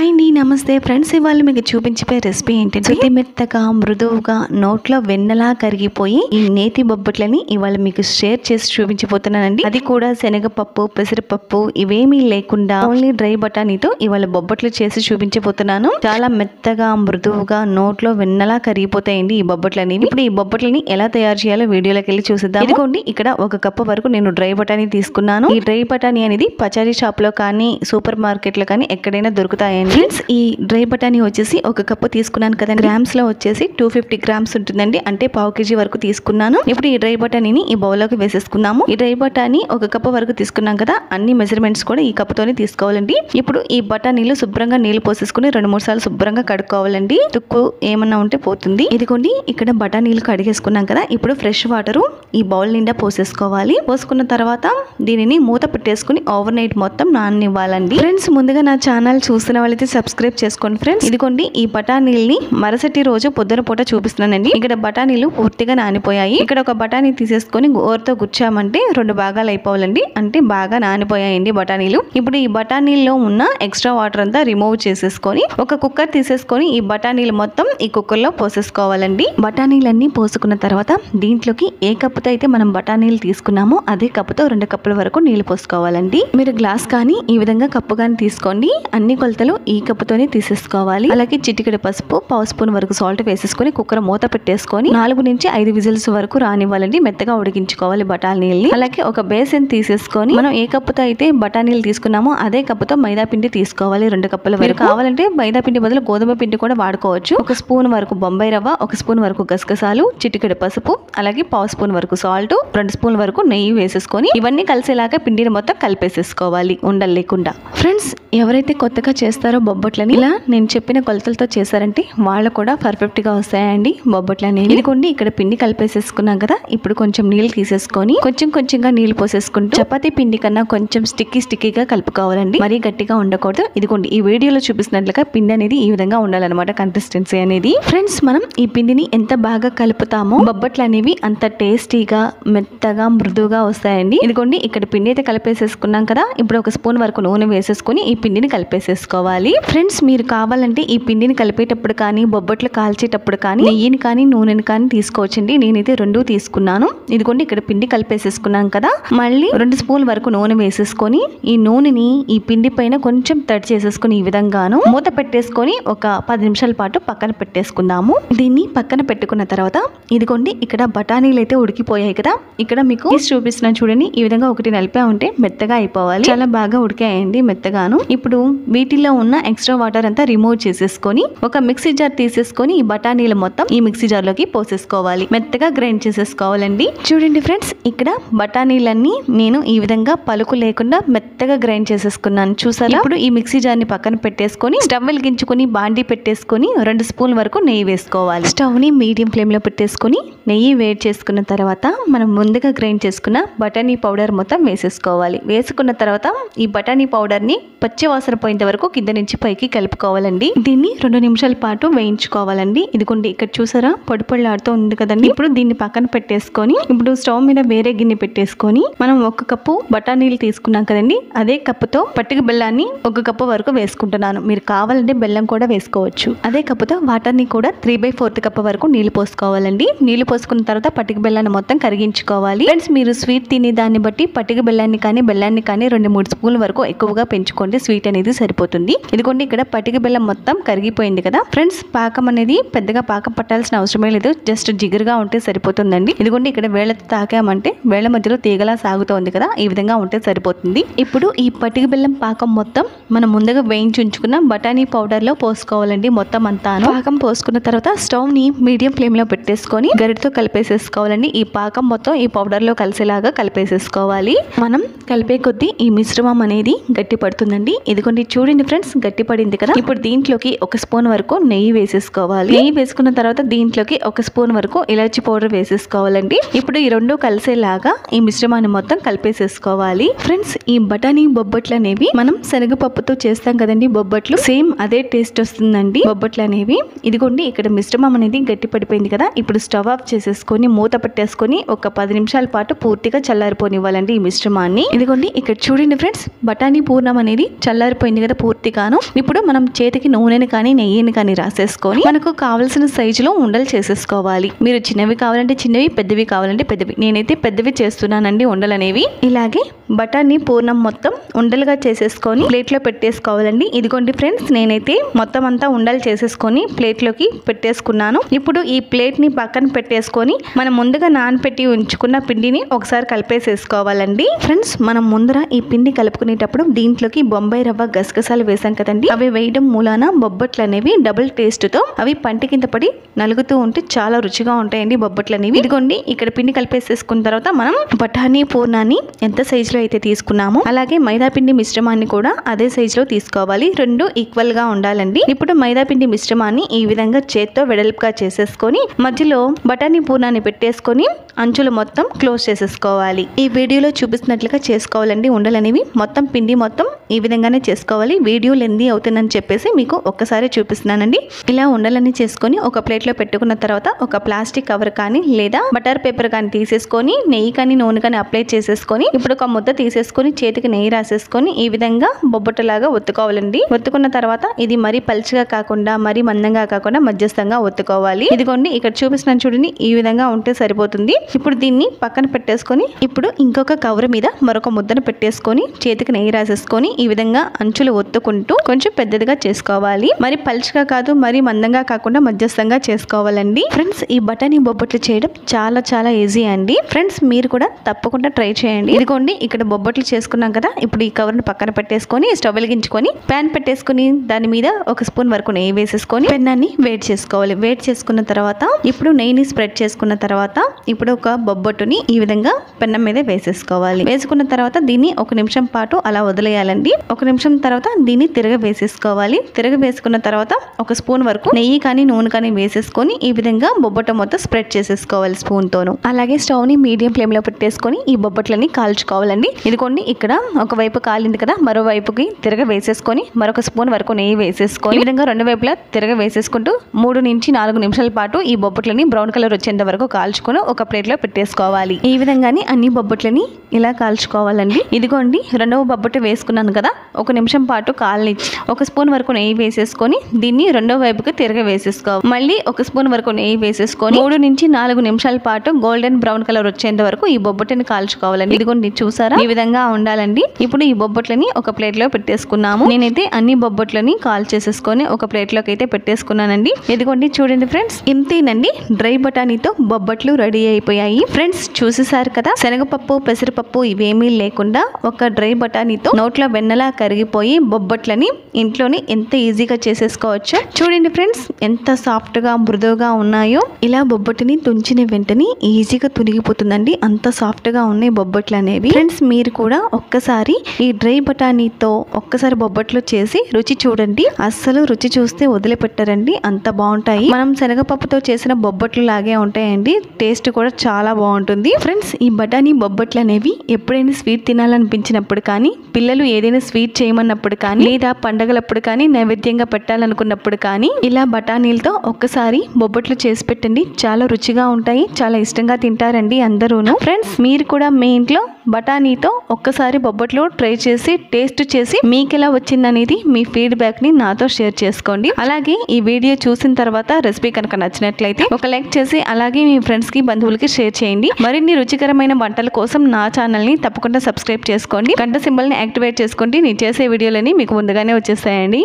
Hi అండి, నమస్తే friends. ఇవాళ మీకు చూపించే రెసిపీ ఏంటంటే శుద్ధి మెత్తగా మృదువుగా నోట్లో వెన్నలా కరిగిపోయి ఈ నేతి బొబ్బట్లని ఇవాళ మీకు షేర్ చేసి చూపించబోతున్నానండి. అది కూడా శనగపప్పు, పెసరపప్పు ఇవేమీ లేకుండా ఓన్లీ డ్రై బఠానీతో ఇవాళ బొబ్బట్లు చేసి చూపించబోతున్నాను. చాలా మెత్తగా మృదువుగా నోట్లో వెన్నలా కరిగిపోతాయండి ఈ బొబ్బట్లని. ఇప్పుడు ఈ బొబ్బట్లని ఎలా తయారు చేయాలో వీడియోలోకి వెళ్ళి చూసిద్దాం. ఇదిగోండి, ఇక్కడ 1 కప్పు వరకు నేను డ్రై బఠానీ తీసుకున్నాను. ఈ డ్రై బఠానీ అనేది పచారీ షాప్ లో కానీ సూపర్ మార్కెట్ లో కానీ ఎక్కడైనా దొరుకుతాయి. ఫ్రెండ్స్, ఈ డ్రై బఠానీ వచ్చేసి 1 కప్పు తీసుకున్నాను కదా, గ్రామ్స్ లో వచ్చేసి 250 గ్రామ్స్ ఉంటుందండి. అంటే పావు కేజీ వరకు తీసుకున్నాను. ఇప్పుడు ఈ డ్రై బఠానీని ఈ బౌల్ లోకి వేసేసుకున్నాము. ఈ డ్రై బఠానీ 1 కప్పు వరకు తీసుకున్నాం కదా, అన్ని మెజర్మెంట్స్ కూడా ఈ కప్పుతోనే తీసుకోవాలండి. ఇప్పుడు ఈ బఠానీలు శుభ్రంగా నీళ్లు పోసేసుకుని 2-3 సార్లు శుభ్రంగా కడుక్కోవాలండి. తుక్కు ఏమన్నా ఉంటే పోతుంది. ఇదిగోండి, ఇక్కడ బఠానీలు కడిగేసుకున్నాం కదా, ఇప్పుడు ఫ్రెష్ వాటర్ ఈ బౌల్ నిండా పోసేసుకోవాలి. పోసుకున్న తర్వాత దీనిని మూత పెట్టేసుకుని ఓవర్ నైట్ మొత్తం నాననివ్వాలండి. ఫ్రెండ్స్, ముందుగా నా ఛానల్ చూస్తున్న వాళ్ళైతే సబ్స్క్రైబ్ చేసుకోండి ఫ్రెండ్స్. ఇదిగోండి, ఈ బఠానీల్ని మరుసటి రోజు పొద్దున పూట చూపిస్తున్నానండి. ఇక్కడ బఠానీలు పూర్తిగా నానిపోయాయి. ఇక్కడ ఒక బఠానీ తీసేసుకొని గోరుతో గుచ్చామంటే 2 భాగాలు అయిపోవాలండి. అంటే బాగా నానిపోయాయండి బఠానీలు. ఇప్పుడు ఈ బఠానీల్లో ఉన్న ఎక్స్ట్రా వాటర్ అంతా రిమూవ్ చేసేసుకొని ఒక కుక్కర్ తీసేసుకొని ఈ బఠానీలు మొత్తం ఈ కుక్కర్ లో పోసేసుకోవాలండి. బఠానీలన్నీ పోసుకున్న తర్వాత దీంట్లోకి ఏ కప్పుతో అయితే మనం బఠానీలు తీసుకున్నామో అదే కప్పుతో 2 కప్పుల వరకు నీళ్లు పోసుకోవాలండి. మీరు గ్లాస్ కానీ ఈ విధంగా కప్పు కానీ తీసుకోండి. అన్ని కొలతలు ఈ కప్పుతోనే తీసేసుకోవాలి. అలాగే చిటికెడు పసుపు, పావు స్పూన్ వరకు సాల్ట్ వేసేసుకొని కుక్కర్ మూత పెట్టేసుకొని 4 నుంచి 5 విజిల్స్ వరకు రానివ్వాలండి. మెత్తగా ఉడికించుకోవాలి బఠానీల్ని. అలాగే ఒక బేసన్ తీసేసుకొని మనం ఏ కప్పుతో అయితే బఠానీలు తీసుకున్నామో అదే కప్పుతో మైదా పిండి తీసుకోవాలి. 2 కప్పుల వరకు. కావాలంటే మైదా పిండి బదులు గోధుమ పిండి కూడా వాడుకోవచ్చు. 1 స్పూన్ వరకు బొంబాయి రవ్వ, 1 స్పూన్ వరకు గసగసాలు, చిటికెడు పసుపు, అలాగే పావు స్పూన్ వరకు సాల్ట్, 2 స్పూన్ల వరకు నెయ్యి వేసేసుకొని ఇవన్నీ కలిసేలాగా పిండిని మొత్తం కలిపేసేసుకోవాలి ఉండలు లేకుండా. ఫ్రెండ్స్, ఎవరైతే కొత్తగా చేస్తారో బొబ్బట్లని ఇలా నేను చెప్పిన కొలతలతో చేశారంటే వాళ్ళు కూడా పర్ఫెక్ట్ గా వస్తాయండి బొబ్బట్లు అనేవి. ఇదిగోండి, ఇక్కడ పిండి కలిపేసేసుకున్నాం కదా, ఇప్పుడు కొంచెం నీళ్ళు తీసేసుకొని కొంచెంగా నీళ్లు పోసేసుకుంటూ చపాతీ పిండి కన్నా కొంచెం స్టిక్కీగా కలుపుకోవాలండి. మరీ గట్టిగా ఉండకూడదు. ఇదిగోండి, ఈ వీడియోలో చూపిస్తున్నట్లుగా పిండి అనేది ఈ విధంగా ఉండాలన్నమాట, కన్సిస్టెన్సీ అనేది. ఫ్రెండ్స్, మనం ఈ పిండిని ఎంత బాగా కలుపుతామో బొబ్బట్లు అనేవి అంత టేస్టీగా మెత్తగా మృదువుగా వస్తాయండి. ఇదిగోండి, ఇక్కడ పిండి అయితే కలిపేసేసుకున్నాం కదా, ఇప్పుడు 1 స్పూన్ వరకు నూనె వేసేసుకొని ఈ పిండిని కలిపేసేసుకోవాలి. ఫ్రెండ్స్, మీరు కావాలంటే ఈ పిండిని కలిపేటప్పుడు కానీ బొబ్బట్లు కాల్చేటప్పుడు కానీ నెయ్యిని కానీ నూనెని కానీ తీసుకోవచ్చండి. నేనైతే 2 తీసుకున్నాను. ఇదిగోండి, ఇక్కడ పిండి కలిపేసేసుకున్నాం కదా, మళ్ళీ 2 స్పూన్ల వరకు నూనె వేసేసుకొని ఈ నూనెని ఈ పిండి పైన కొంచెం తడి చేసేసుకుని ఈ విధంగాను మూత పెట్టేసుకొని ఒక 10 నిమిషాల పాటు పక్కన పెట్టేసుకుందాము. దీన్ని పక్కన పెట్టుకున్న తర్వాత ఇదిగోండి, ఇక్కడ బఠానీలు అయితే ఉడికిపోయాయి కదా, ఇక్కడ మీకు చూపిస్తున్నాను చూడండి. ఈ విధంగా ఒకటి నలిపా ఉంటే మెత్తగా అయిపోవాలి. చాలా బాగా ఉడికాయండి మెత్తగాను. ఇప్పుడు వీటిలో ఉన్న ఎక్స్ట్రా వాటర్ అంతా రిమూవ్ చేసేసుకొని ఒక మిక్సీ జార్ తీసేసుకొని ఈ బఠానీలు మొత్తం ఈ మిక్సీ జార్ లోకి పోసేసుకోవాలి. మెత్తగా గ్రైండ్ చేసేసుకోవాలండి. చూడండి ఫ్రెండ్స్, ఇక్కడ బఠానీలన్నీ నేను ఈ విధంగా పలుకు లేకుండా మెత్తగా గ్రైండ్ చేసేసుకున్నాను. చూసారా? ఇప్పుడు ఈ మిక్సీ జార్ ని పక్కన పెట్టేసుకొని స్టవ్ వెలిగించుకొని బాండీ పెట్టేసుకొని 2 స్పూన్ల వరకు నెయ్యి వేసుకోవాలి. స్టవ్ ని మీడియం ఫ్లేమ్ లో పెట్టేసుకొని నెయ్యి వేడి చేసుకున్న తర్వాత మనం ముందుగా గ్రైండ్ చేసుకున్న బఠానీ పౌడర్ మొత్తం వేసేసుకోవాలి. వేసుకున్న తర్వాత ఈ బఠానీ పౌడర్ ని పచ్చి వాసన పోయేంత వరకు కింద నుంచి పైకి కలుపుకోవాలండి. దీన్ని 2 నిమిషాల పాటు వేయించుకోవాలండి. ఇదిగోండి, ఇక్కడ చూసారా పొడిలాడుతూ ఉంది కదండి. ఇప్పుడు దీన్ని పక్కన పెట్టేసుకొని ఇప్పుడు స్టవ్ మీద వేరే గిన్నె పెట్టేసుకొని మనం 1 కప్పు బఠానీలు తీసుకున్నాం కదండి, అదే కప్పుతో పట్టిక బెల్లాన్ని 1 కప్పు వరకు వేసుకుంటున్నాను. మీరు కావాలంటే బెల్లం కూడా వేసుకోవచ్చు. అదే కప్పుతో వాటర్ ని కూడా 3/4 కప్పు వరకు నీళ్లు పోసుకోవాలండి. నీళ్లు పోసుకున్న తర్వాత పట్టిక బెల్లాన్ని మొత్తం కరిగించుకోవాలి. ఫ్రెండ్స్, మీరు స్వీట్ తినే దాన్ని బట్టి పట్టిక బెల్లాన్ని కానీ బెల్లాన్ని కానీ 2-3 స్పూన్ల వరకు ఎక్కువగా పెంచుకోండి. స్వీట్ అనేది సరిపోతుంది. ఇదిగోండి, ఇక్కడ పట్టిక బెల్లం మొత్తం కరిగిపోయింది కదా. ఫ్రెండ్స్, పాకం అనేది పెద్దగా పాకం పట్టాల్సిన అవసరమే లేదు, జస్ట్ జిగురుగా ఉంటే సరిపోతుందండి. ఇదిగోండి, ఇక్కడ వేళ్ళతో తాకామంటే వేళ్ల మధ్యలో తీగలా సాగుతోంది కదా, ఈ విధంగా ఉంటే సరిపోతుంది. ఇప్పుడు ఈ పట్టిక బెల్లం పాకం మొత్తం మనం ముందుగా వేయించి ఉంచుకున్న బఠానీ పౌడర్ లో పోసుకోవాలండి. మొత్తం అంతా పాకం పోసుకున్న తర్వాత స్టవ్ ని మీడియం ఫ్లేమ్ లో పెట్టేసుకొని గరిటతో కలిపేసేసుకోవాలండి. ఈ పాకం మొత్తం ఈ పౌడర్ లో కలిసేలాగా కలిపేసేసుకోవాలి. మనం కలిపే కొద్దీ ఈ మిశ్రమం అనేది గట్టి పడుతుందండి. ఇదిగోండి, చూడండి ఫ్రెండ్స్, గట్టి పడింది కదా. ఇప్పుడు దీంట్లోకి 1 స్పూన్ వరకు నెయ్యి వేసేసుకోవాలి. నెయ్యి వేసుకున్న తర్వాత దీంట్లోకి 1 స్పూన్ వరకు ఇలాచి పౌడర్ వేసేసుకోవాలండి. ఇప్పుడు ఈ 2 కలిసేలాగా ఈ మిశ్రమాన్ని మొత్తం కలిపేసేసుకోవాలి. ఫ్రెండ్స్, ఈ బఠానీ బొబ్బట్లు అనేవి మనం శనగపప్పుతో చేస్తాం కదండి బొబ్బట్లు, సేమ్ అదే టేస్ట్ వస్తుందండి బొబ్బట్లు అనేవి. ఇదిగోండి, ఇక్కడ మిశ్రమం అనేది గట్టి పడిపోయింది కదా. ఇప్పుడు స్టవ్ ఆఫ్ చేసేసుకొని మూత పెట్టేసుకొని ఒక 10 నిమిషాల పాటు పూర్తిగా చల్లారిపోనివ్వాలండి ఈ మిశ్రమాన్ని. ఇదిగోండి, ఇక్కడ చూడండి ఫ్రెండ్స్, బఠానీ పూర్ణం అనేది చల్లారిపోయింది కదా పూర్తిగాను. చేసుకున్నాను. ఇప్పుడు మనం చేతికి నూనెని కానీ నెయ్యిని కానీ రాసేసుకొని మనకు కావాల్సిన సైజులో ఉండలు చేసేసుకోవాలి. మీరు చిన్నవి కావాలంటే చిన్నవి, పెద్దవి కావాలంటే పెద్దవి. నేనైతే పెద్దవి చేస్తున్నానండి ఉండలు అనేవి. ఇలాగే బఠానీ పూర్ణం మొత్తం ఉండలుగా చేసేసుకొని ప్లేట్లో పెట్టేసుకోవాలండి. ఇదిగోండి ఫ్రెండ్స్, నేనైతే మొత్తం అంతా ఉండలు చేసేసుకొని ప్లేట్లోకి పెట్టేసుకున్నాను. ఇప్పుడు ఈ ప్లేట్ ని పక్కన పెట్టేసుకొని మనం ముందుగా నానబెట్టి ఉంచుకున్న పిండిని ఒకసారి కలిపేసేసుకోవాలండి. ఫ్రెండ్స్, మనం ముందర ఈ పిండి కలుపుకునేటప్పుడు దీంట్లోకి బొంబాయి రవ్వ గసగసాలు వేసాం కదండి. అవి వేయడం మూలాన బొబ్బట్లు అనేవి డబుల్ టేస్ట్ తో అవి పంటి కింద పడి నలుగుతూ ఉంటే చాలా రుచిగా ఉంటాయండి బొబ్బట్లు అనేవి. ఇదిగోండి, ఇక్కడ పిండి కలిపేసేసుకున్న తర్వాత మనం బఠానీ పూర్ణాన్ని ఎంత సైజులో అయితే తీసుకున్నామో అలాగే మైదా పిండి మిశ్రమాన్ని కూడా అదే సైజులో తీసుకోవాలి. రెండు ఈక్వల్ గా ఉండాలండి. ఇప్పుడు మైదా పిండి మిశ్రమాన్ని ఈ విధంగా చేత్తో వెడల్పుగా చేసేసుకొని మధ్యలో బఠానీ పూర్ణాన్ని పెట్టేసుకొని అంచులు మొత్తం క్లోజ్ చేసేసుకోవాలి. ఈ వీడియోలో చూపిస్తున్నట్లుగా చేసుకోవాలండి. ఉండలనేవి మొత్తం పిండి మొత్తం ఈ విధంగానే చేసుకోవాలి. వీడియో లెందీ అవుతుందని చెప్పేసి మీకు ఒక్కసారి చూపిస్తున్నానండి. ఇలా ఉండలన్నీ చేసుకొని ఒక ప్లేట్లో పెట్టుకున్న తర్వాత ఒక ప్లాస్టిక్ కవర్ కానీ లేదా బటర్ పేపర్ కానీ తీసేసుకొని నెయ్యి కానీ నూనె కానీ అప్లై చేసేసుకొని ఇప్పుడు ఒక ముద్ద తీసేసుకొని చేతికి నెయ్యి రాసేసుకొని ఈ విధంగా బొబ్బట్టులాగా ఒత్తుకోవాలండి. ఒత్తుకున్న తర్వాత ఇది మరీ పల్చగా కాకుండా మరీ మందంగా కాకుండా మధ్యస్థంగా ఒత్తుకోవాలి. ఇదిగోండి, ఇక్కడ చూపిస్తున్నాను చూడండి, ఈ విధంగా ఉంటే సరిపోతుంది. ఇప్పుడు దీన్ని పక్కన పెట్టేసుకొని ఇప్పుడు ఇంకొక కవర్ మీద మరొక ముద్దను పెట్టేసుకొని చేతికి నెయ్యి రాసేసుకొని ఈ విధంగా అంచులు ఒత్తుకుంటూ కొంచెం పెద్దదిగా చేసుకోవాలి. మరి పల్చగా కాదు, మరి మందంగా కాకుండా మధ్యస్థంగా చేసుకోవాలండి. ఫ్రెండ్స్, ఈ బఠానీ బొబ్బట్లు చేయడం చాలా చాలా ఈజీ అండి. ఫ్రెండ్స్, మీరు కూడా తప్పకుండా ట్రై చేయండి. ఇదిగోండి, ఇక్కడ బొబ్బట్లు చేసుకున్నాం కదా. ఇప్పుడు ఈ కవర్ ని పక్కన పెట్టేసుకొని స్టవ్ వెలిగించుకొని ప్యాన్ పెట్టేసుకొని దాని మీద ఒక స్పూన్ వరకు నెయ్యి వేసేసుకొని పెన్నాన్ని వేడి చేసుకోవాలి. వేడి చేసుకున్న తర్వాత ఇప్పుడు నెయ్యిని స్ప్రెడ్ చేసుకున్న తర్వాత ఇప్పుడు ఒక బొబ్బట్టుని ఈ విధంగా పెన్నం మీద వేసేసుకోవాలి. వేసుకున్న తర్వాత దీన్ని ఒక నిమిషం పాటు అలా వదిలేయాలండి. ఒక నిమిషం తర్వాత దీన్ని తిరగ వేసేసుకోవాలి. తిరగ వేసుకున్న తర్వాత ఒక స్పూన్ వరకు నెయ్యి కానీ నూనె కానీ వేసేసుకొని ఈ విధంగా బొబ్బట్టు మొత్తం స్ప్రెడ్ చేసేసుకోవాలి స్పూన్ తోను. అలాగే స్టవ్ ని మీడియం ఫ్లేమ్ లో పెట్టేసుకొని ఈ బొబ్బట్లని కాల్చుకోవాలండి. ఇదిగోండి, ఇక్కడ ఒకవైపు కాలింది కదా, మరోవైపుకి తిరగ వేసేసుకొని మరొక స్పూన్ వరకు నెయ్యి వేసేసుకొని ఈ విధంగా రెండు వైపులా తిరగ వేసేసుకుంటూ 3 నుంచి 4 నిమిషాల పాటు ఈ బొబ్బట్లని బ్రౌన్ కలర్ వచ్చేంత వరకు కాల్చుకొని ఒక ప్లేట్ లో పెట్టేసుకోవాలి. ఈ విధంగానే అన్ని బొబ్బట్లని ఇలా కాల్చుకోవాలండి. ఇదిగోండి, రెండవ బొబ్బట్టు వేసుకున్నాను కదా, ఒక నిమిషం పాటు కాలనిచ్చి ఒక స్పూన్ వరకు నెయ్యి వేసేసుకొని దీన్ని రెండో వైపుకి తిరగ వేసేసుకోవాలి. మళ్ళీ ఒక స్పూన్ వరకు నెయ్యి వేసేసుకొని 3 నుంచి 4 నిమిషాల పాటు గోల్డెన్ బ్రౌన్ కలర్ వచ్చేంత వరకు ఈ బొబ్బట్టుని కాల్చుకోవాలండి. ఇదిగోండి, చూసారా, ఈ విధంగా ఉండాలండి. ఇప్పుడు ఈ బొబ్బట్లని ఒక ప్లేట్ లో పెట్టేసుకున్నాము. నేనైతే అన్ని బొబ్బట్లని కాల్ చేసేసుకొని ఒక ప్లేట్ లోకి అయితే పెట్టేసుకున్నానండి. ఇదిగోండి, చూడండి ఫ్రెండ్స్, ఇంతేనండి, డ్రై బఠానీతో బొబ్బట్లు రెడీ అయిపోయాయి. ఫ్రెండ్స్, చూసేసారు కదా, శనగపప్పు పెసరపప్పు ఇవేమీ లేకుండా ఒక డ్రై బఠానీతో నోట్లో వెన్నలా కరిగిపోయి బొబ్బట్లని ఇంట్లోనే ఎంత ఈజీగా చేసేసుకోవచ్చు. చూడండి ఫ్రెండ్స్, ఎంత సాఫ్ట్ గా మృదువుగా ఉన్నాయో. ఇలా బొబ్బట్టుని తుంచిన వెంటనే ఈజీగా తునిగిపోతుందండి, అంత సాఫ్ట్ గా ఉన్నాయి బొబ్బట్లు అనేవి. ఫ్రెండ్స్, మీరు కూడా ఒక్కసారి ఈ డ్రై బఠానీతో ఒక్కసారి బొబ్బట్లు చేసి రుచి చూడండి. అస్సలు రుచి చూస్తే వదిలిపెట్టారండి, అంత బాగుంటాయి. మనం శనగపప్పుతో చేసిన బొబ్బట్లు లాగే ఉంటాయండి. టేస్ట్ కూడా చాలా బాగుంటుంది. ఫ్రెండ్స్, ఈ బఠానీ బొబ్బట్లు అనేవి ఎప్పుడైనా స్వీట్ తినాలనిపించినప్పుడు కానీ, పిల్లలు ఏదైనా స్వీట్ చేయమన్నప్పుడు కానీ, లేదా పండగలప్పుడు కానీ నైవేద్యంగా పెట్టాలనుకున్నప్పుడు కానీ ఇలా బఠానీలతో ఒక్కసారి బొబ్బట్లు చేసి పెట్టండి. చాలా రుచిగా ఉంటాయి, చాలా ఇష్టంగా తింటారండి అందరూను. ఫ్రెండ్స్, మీరు కూడా మీ ఇంట్లో బఠానీతో ఒక్కసారి బొబ్బట్లు ట్రై చేసి టేస్ట్ చేసి మీకు ఎలా వచ్చిందనేది మీ ఫీడ్బ్యాక్ ని నాతో షేర్ చేసుకోండి. అలాగే ఈ వీడియో చూసిన తర్వాత రెసిపీ కనుక నచ్చినట్లయితే ఒక లైక్ చేసి అలాగే మీ ఫ్రెండ్స్ కి బంధువులకి షేర్ చేయండి. మరిన్ని రుచికరమైన వంటల కోసం నా ఛానల్ ని తప్పకుండా సబ్స్క్రైబ్ చేసుకోండి. గంట సింబల్ ని యాక్టివేట్ చేసుకోండి. నేను చేసే వీడియోలని మీకు ముందుగానే వచ్చేస్తాయండి.